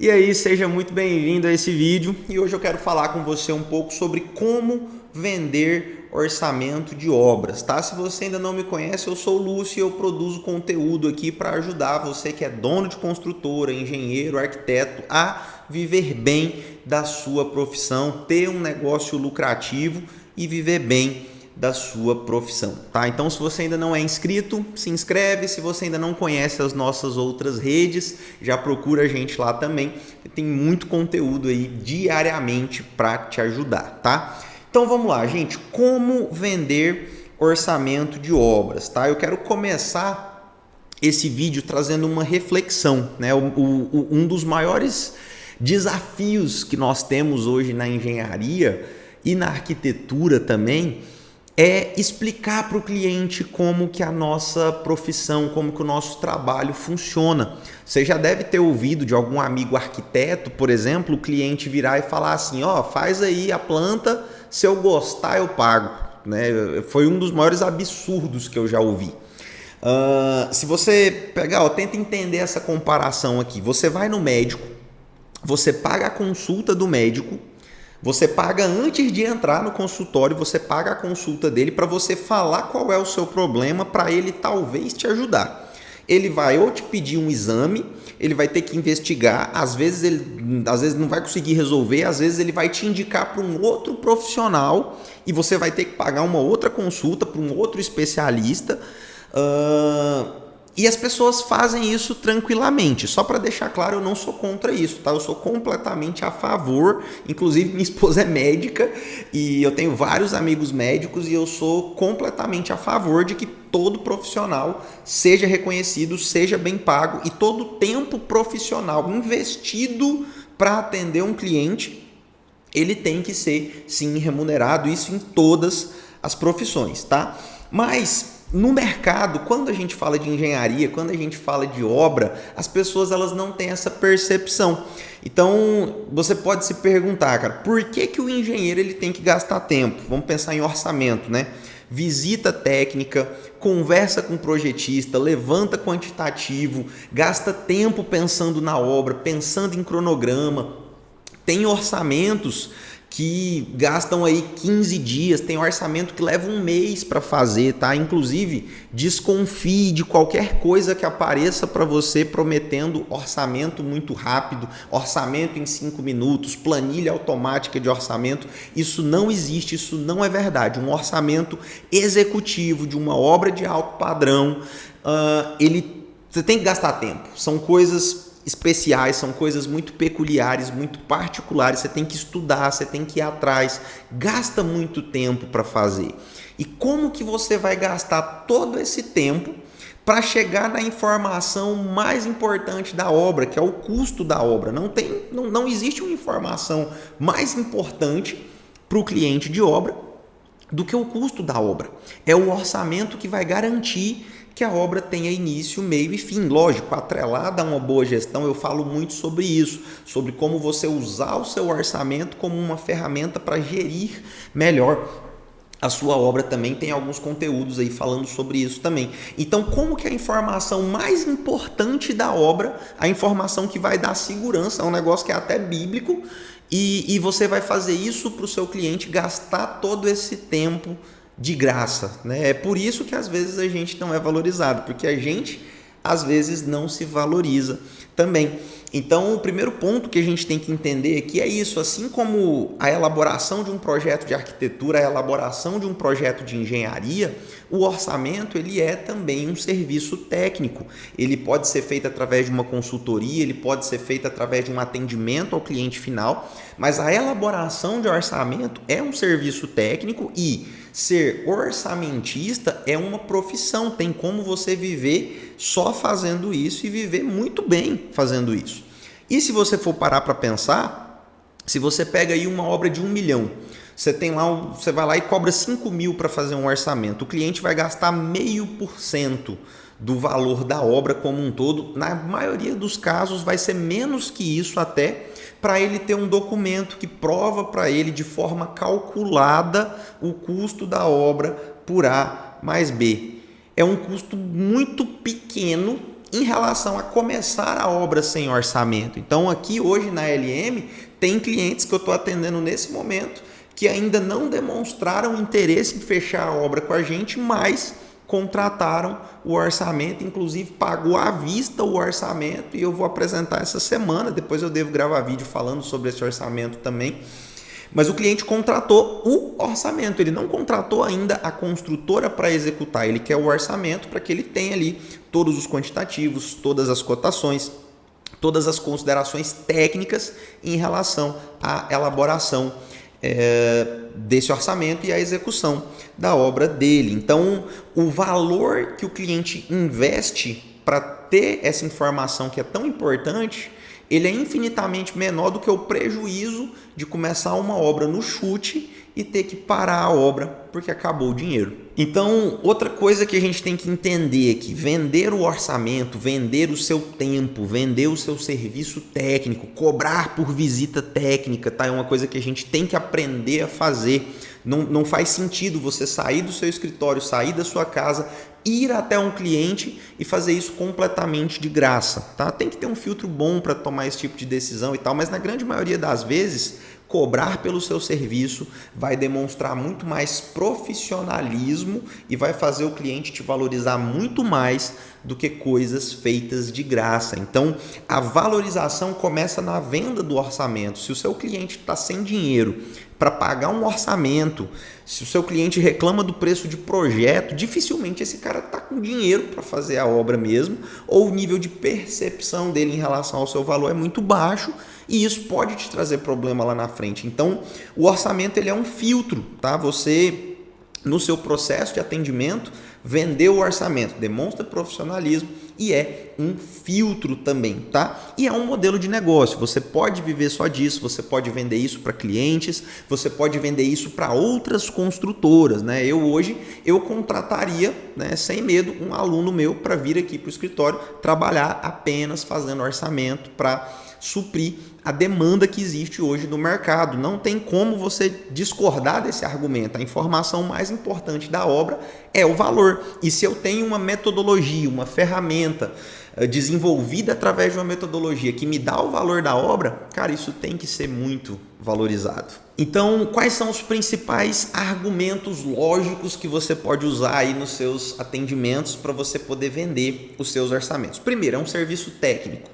E aí, seja muito bem-vindo a esse vídeo e hoje eu quero falar com você um pouco sobre como vender orçamento de obras, tá? Se você ainda não me conhece, eu sou o Lúcio e eu produzo conteúdo aqui para ajudar você que é dono de construtora, engenheiro, arquiteto a viver bem da sua profissão, ter um negócio lucrativo e viver bem da sua profissão, tá? Então, se você ainda não é inscrito, se inscreve. Se você ainda não conhece as nossas outras redes, já procura a gente lá também. Tem muito conteúdo aí diariamente para te ajudar, tá? Então, vamos lá, gente. Como vender orçamento de obras, tá? Eu quero começar esse vídeo trazendo uma reflexão, né? Um dos maiores desafios que nós temos hoje na engenharia e na arquitetura também é explicar para o cliente como que a nossa profissão, como que o nosso trabalho funciona. Você já deve ter ouvido de algum amigo arquiteto, por exemplo, o cliente virar e falar assim, faz aí a planta, se eu gostar eu pago. Né? Foi um dos maiores absurdos que eu já ouvi. Se você pegar, tenta entender essa comparação aqui. Você vai no médico, você paga a consulta do médico, você paga antes de entrar no consultório, você paga a consulta dele para você falar qual é o seu problema para ele talvez te ajudar. Ele vai ou te pedir um exame, ele vai ter que investigar, às vezes não vai conseguir resolver, às vezes ele vai te indicar para um outro profissional e você vai ter que pagar uma outra consulta para um outro especialista. E as pessoas fazem isso tranquilamente. Só para deixar claro, eu não sou contra isso, tá? Eu sou completamente a favor. Inclusive, minha esposa é médica e eu tenho vários amigos médicos e eu sou completamente a favor de que todo profissional seja reconhecido, seja bem pago e todo tempo profissional investido para atender um cliente, ele tem que ser, sim, remunerado. Isso em todas as profissões, tá? Mas no mercado, quando a gente fala de engenharia, quando a gente fala de obra, as pessoas elas não têm essa percepção. Então, você pode se perguntar, cara, por que o engenheiro ele tem que gastar tempo? Vamos pensar em orçamento, né? Visita técnica, conversa com o projetista, levanta quantitativo, gasta tempo pensando na obra, pensando em cronograma. Tem orçamentos que gastam aí 15 dias, tem orçamento que leva um mês para fazer, tá? Inclusive, desconfie de qualquer coisa que apareça para você prometendo orçamento muito rápido, orçamento em 5 minutos, planilha automática de orçamento. Isso não existe, isso não é verdade. Um orçamento executivo de uma obra de alto padrão, você tem que gastar tempo. São coisas especiais, são coisas muito peculiares, muito particulares, você tem que estudar, você tem que ir atrás, gasta muito tempo para fazer. E como que você vai gastar todo esse tempo para chegar na informação mais importante da obra, que é o custo da obra? Não existe uma informação mais importante para o cliente de obra do que o custo da obra. É o orçamento que vai garantir que a obra tenha início, meio e fim. Lógico, atrelada a uma boa gestão, eu falo muito sobre isso, sobre como você usar o seu orçamento como uma ferramenta para gerir melhor a sua obra. Também tem alguns conteúdos aí falando sobre isso também. Então, como que a informação mais importante da obra, a informação que vai dar segurança, é um negócio que é até bíblico, e você vai fazer isso para o seu cliente gastar todo esse tempo de graça, né? É por isso que às vezes a gente não é valorizado, porque a gente às vezes não se valoriza também. Então, o primeiro ponto que a gente tem que entender aqui é isso. Assim como a elaboração de um projeto de arquitetura, a elaboração de um projeto de engenharia, o orçamento ele é também um serviço técnico. Ele pode ser feito através de uma consultoria, ele pode ser feito através de um atendimento ao cliente final, mas a elaboração de orçamento é um serviço técnico e ser orçamentista é uma profissão. Tem como você viver só fazendo isso e viver muito bem fazendo isso. E se você for parar para pensar, se você pega aí uma obra de 1 milhão, você vai lá e cobra 5 mil para fazer um orçamento, o cliente vai gastar 0,5% do valor da obra como um todo. Na maioria dos casos vai ser menos que isso até, para ele ter um documento que prova para ele de forma calculada o custo da obra por A mais B. É um custo muito pequeno em relação a começar a obra sem orçamento. Então aqui hoje na LM tem clientes que eu estou atendendo nesse momento que ainda não demonstraram interesse em fechar a obra com a gente, mas contrataram o orçamento, inclusive pagou à vista o orçamento, e eu vou apresentar essa semana, depois eu devo gravar vídeo falando sobre esse orçamento também. Mas o cliente contratou o orçamento, ele não contratou ainda a construtora para executar, ele quer o orçamento para que ele tenha ali todos os quantitativos, todas as cotações, todas as considerações técnicas em relação à elaboração desse orçamento e a execução da obra dele. Então, o valor que o cliente investe para ter essa informação que é tão importante, ele é infinitamente menor do que o prejuízo de começar uma obra no chute e ter que parar a obra porque acabou o dinheiro. Então, outra coisa que a gente tem que entender aqui, vender o orçamento, vender o seu tempo, vender o seu serviço técnico, cobrar por visita técnica, tá? É uma coisa que a gente tem que aprender a fazer. Não faz sentido você sair do seu escritório, sair da sua casa, ir até um cliente e fazer isso completamente de graça, tá? Tem que ter um filtro bom para tomar esse tipo de decisão e tal, mas na grande maioria das vezes, cobrar pelo seu serviço vai demonstrar muito mais profissionalismo e vai fazer o cliente te valorizar muito mais do que coisas feitas de graça. Então, a valorização começa na venda do orçamento. Se o seu cliente está sem dinheiro para pagar um orçamento, se o seu cliente reclama do preço de projeto, dificilmente esse cara está com dinheiro para fazer a obra mesmo, ou o nível de percepção dele em relação ao seu valor é muito baixo, e isso pode te trazer problema lá na frente. Então, o orçamento ele é um filtro, tá? Você, no seu processo de atendimento, vendeu o orçamento, demonstra profissionalismo e é um filtro também, tá? E é um modelo de negócio, você pode viver só disso, você pode vender isso para clientes, você pode vender isso para outras construtoras, né? Eu contrataria, né, sem medo, um aluno meu para vir aqui para o escritório trabalhar apenas fazendo orçamento para suprir a demanda que existe hoje no mercado. Não tem como você discordar desse argumento. A informação mais importante da obra é o valor. E se eu tenho uma metodologia, uma ferramenta desenvolvida através de uma metodologia que me dá o valor da obra, cara, isso tem que ser muito valorizado. Então, quais são os principais argumentos lógicos que você pode usar aí nos seus atendimentos para você poder vender os seus orçamentos? Primeiro, é um serviço técnico.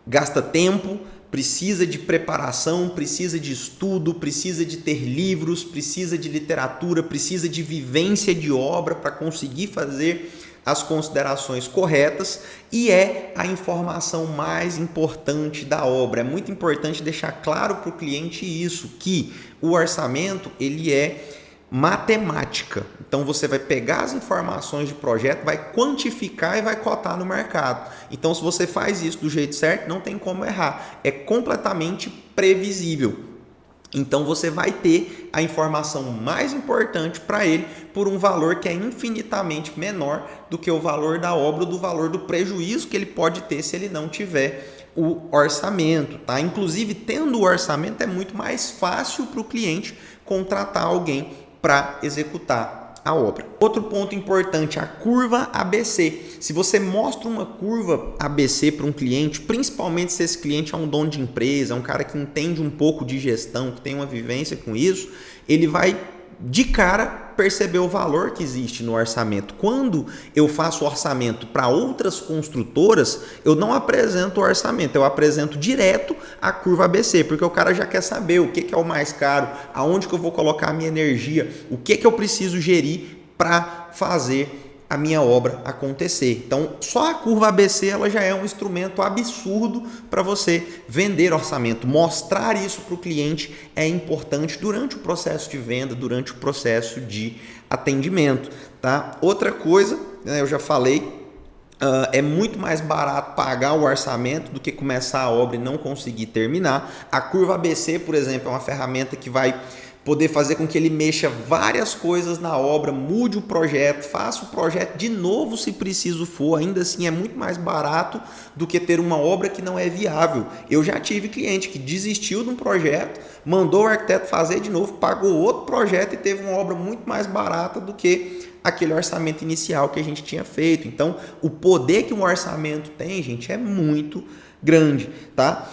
Gasta tempo, precisa de preparação, precisa de estudo, precisa de ter livros, precisa de literatura, precisa de vivência de obra para conseguir fazer as considerações corretas, e é a informação mais importante da obra. É muito importante deixar claro para o cliente isso, que o orçamento ele é matemática. Então você vai pegar as informações de projeto, vai quantificar e vai cotar no mercado. Então, se você faz isso do jeito certo, não tem como errar. É completamente previsível. Então você vai ter a informação mais importante para ele por um valor que é infinitamente menor do que o valor da obra ou do valor do prejuízo que ele pode ter se ele não tiver o orçamento, tá? Inclusive, tendo o orçamento é muito mais fácil para o cliente contratar alguém para executar a obra. Outro ponto importante, a curva ABC. Se você mostra uma curva ABC para um cliente, principalmente se esse cliente é um dono de empresa, é um cara que entende um pouco de gestão, que tem uma vivência com isso, ele vai de cara perceber o valor que existe no orçamento. Quando eu faço orçamento para outras construtoras, eu não apresento o orçamento, eu apresento direto a curva ABC, porque o cara já quer saber o que é o mais caro, aonde que eu vou colocar a minha energia, o que eu preciso gerir para fazer a minha obra acontecer. Então, só a curva ABC ela já é um instrumento absurdo para você vender orçamento. Mostrar isso para o cliente é importante durante o processo de venda, durante o processo de atendimento, tá? Outra coisa, né, eu já falei, é muito mais barato pagar o orçamento do que começar a obra e não conseguir terminar. A curva ABC, por exemplo, é uma ferramenta que vai poder fazer com que ele mexa várias coisas na obra, mude o projeto, faça o projeto de novo se preciso for, ainda assim é muito mais barato do que ter uma obra que não é viável. Eu já tive cliente que desistiu de um projeto, mandou o arquiteto fazer de novo, pagou outro projeto e teve uma obra muito mais barata do que aquele orçamento inicial que a gente tinha feito. Então, o poder que um orçamento tem, gente, é muito grande, tá?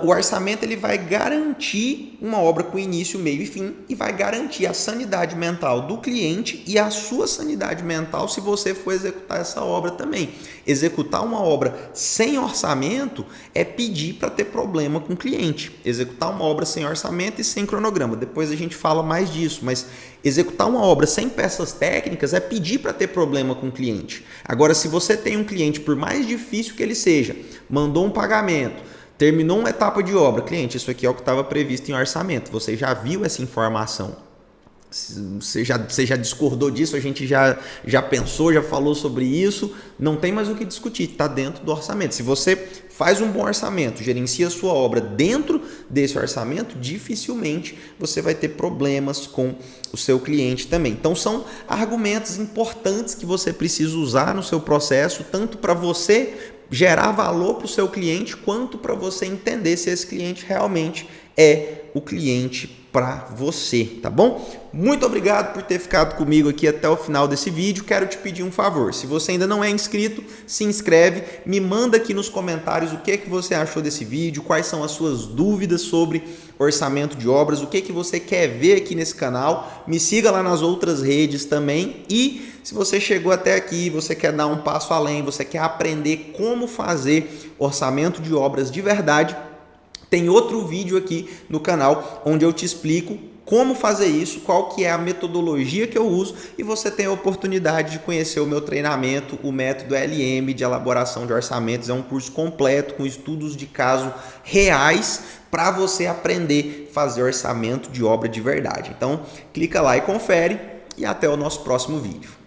O orçamento ele vai garantir uma obra com início, meio e fim e vai garantir a sanidade mental do cliente e a sua sanidade mental se você for executar essa obra também. Executar uma obra sem orçamento é pedir para ter problema com o cliente. Executar uma obra sem orçamento e sem cronograma. Depois a gente fala mais disso, mas executar uma obra sem peças técnicas é pedir para ter problema com o cliente. Agora, se você tem um cliente, por mais difícil que ele seja, mandou um pagamento, terminou uma etapa de obra, cliente, isso aqui é o que estava previsto em orçamento, você já viu essa informação? Você já discordou disso, a gente já pensou, já falou sobre isso, não tem mais o que discutir, está dentro do orçamento. Se você faz um bom orçamento, gerencia a sua obra dentro desse orçamento, dificilmente você vai ter problemas com o seu cliente também. Então são argumentos importantes que você precisa usar no seu processo, tanto para você gerar valor para o seu cliente, quanto para você entender se esse cliente realmente é o cliente para você, tá bom? Muito obrigado por ter ficado comigo aqui até o final desse vídeo. Quero te pedir um favor, se você ainda não é inscrito, se inscreve, me manda aqui nos comentários o que você achou desse vídeo, quais são as suas dúvidas sobre orçamento de obras, o que você quer ver aqui nesse canal, me siga lá nas outras redes também e se você chegou até aqui, você quer dar um passo além, você quer aprender como fazer orçamento de obras de verdade, tem outro vídeo aqui no canal onde eu te explico como fazer isso, qual que é a metodologia que eu uso e você tem a oportunidade de conhecer o meu treinamento, o método LM de elaboração de orçamentos. É um curso completo com estudos de caso reais para você aprender a fazer orçamento de obra de verdade. Então, clica lá e confere e até o nosso próximo vídeo.